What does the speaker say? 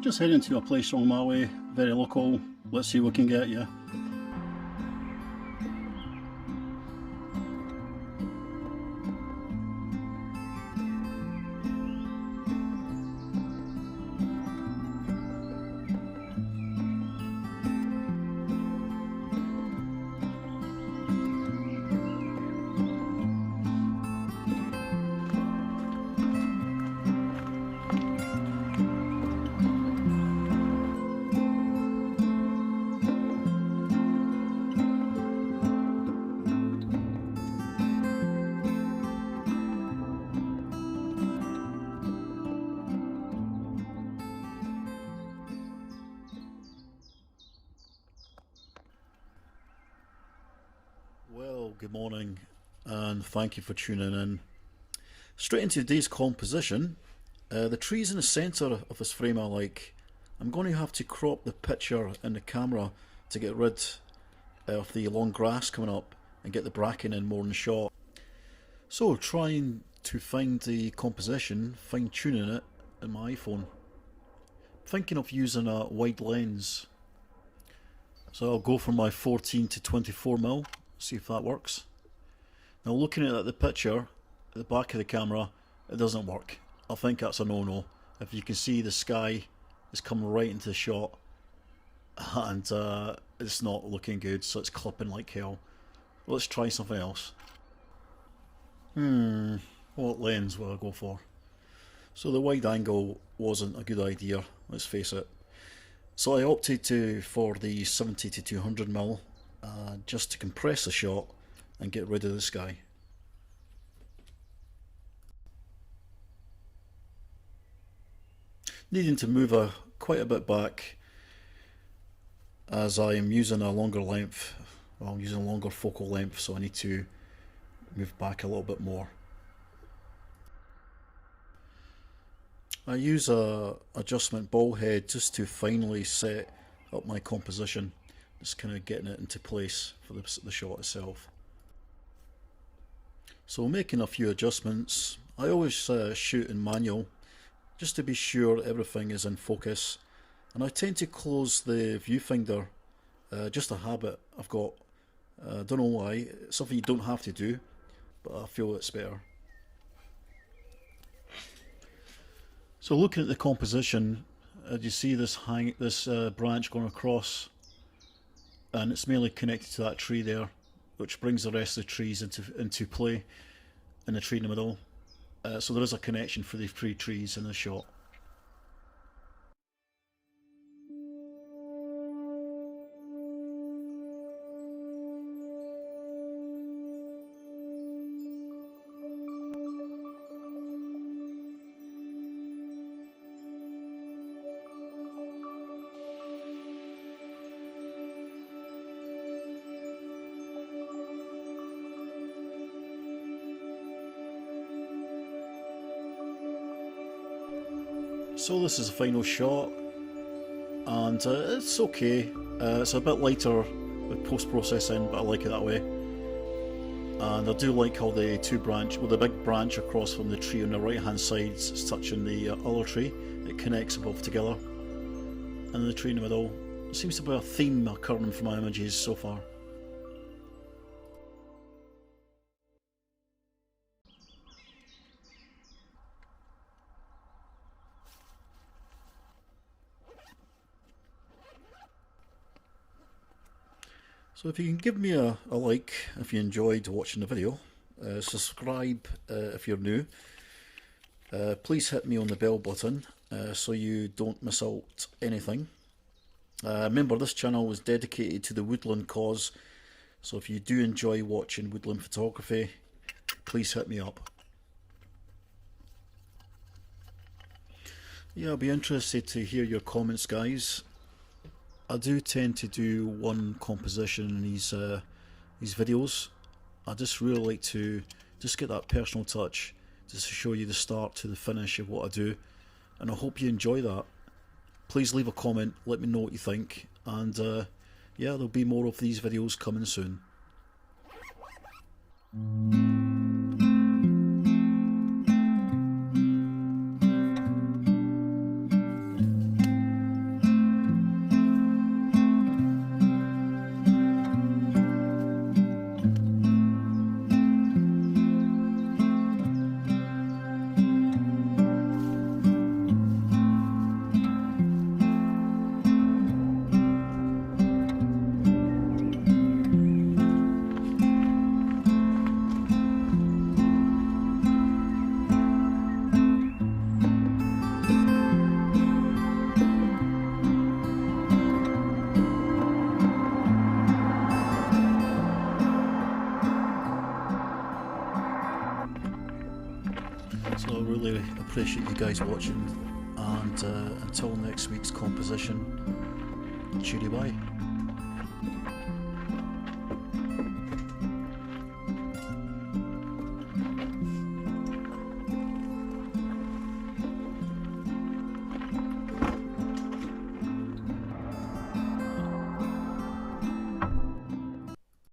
just heading to a place on my way, very local. Let's see what we can get you. Well, good morning and thank you for tuning in. Straight into today's composition. The trees in the centre of this frame I like. I'm going to have to crop the picture in the camera to get rid of the long grass coming up and get the bracken in more in the shot. So trying to find the composition, fine tuning it in my iPhone. Thinking of using a wide lens. So I'll go for my 14 to 24mm. See if that works. Now looking at the picture at the back of the camera, it doesn't work. I think that's a no-no. If you can see, the sky is coming right into the shot and it's not looking good, so it's clipping like hell. Let's try something else. What lens will I go for? So the wide angle wasn't a good idea, let's face it. So I opted for the 70 to 200mm. Just to compress the shot and get rid of the sky. Needing to move quite a bit back as I am using a longer length, well, I'm using a longer focal length, so I need to move back a little bit more. I use a adjustment ball head just to finally set up my composition. Just kind of getting it into place for the shot itself. So making a few adjustments. I always shoot in manual just to be sure everything is in focus, and I tend to close the viewfinder, just a habit I've got. Don't know why, it's something you don't have to do, but I feel it's better. So looking at the composition, you see this branch going across, and it's mainly connected to that tree there, which brings the rest of the trees into play in the tree in the middle. So there is a connection for the three trees in the shot. So this is the final shot, and it's okay. It's a bit lighter with post-processing, but I like it that way. And I do like how the the big branch across from the tree on the right hand side is touching the other tree. It connects both together. And the tree in the middle. There seems to be a theme occurring from my images so far. So if you can give me a like if you enjoyed watching the video, subscribe if you're new, please hit me on the bell button so you don't miss out anything. Remember, this channel was dedicated to the woodland cause, so if you do enjoy watching woodland photography, please hit me up. Yeah, I'll be interested to hear your comments, guys. I do tend to do one composition in these videos. I just really like to just get that personal touch, just to show you the start to the finish of what I do, and I hope you enjoy that. Please leave a comment, let me know what you think, and yeah, there'll be more of these videos coming soon. So I really appreciate you guys watching, and until next week's composition, cheery bye.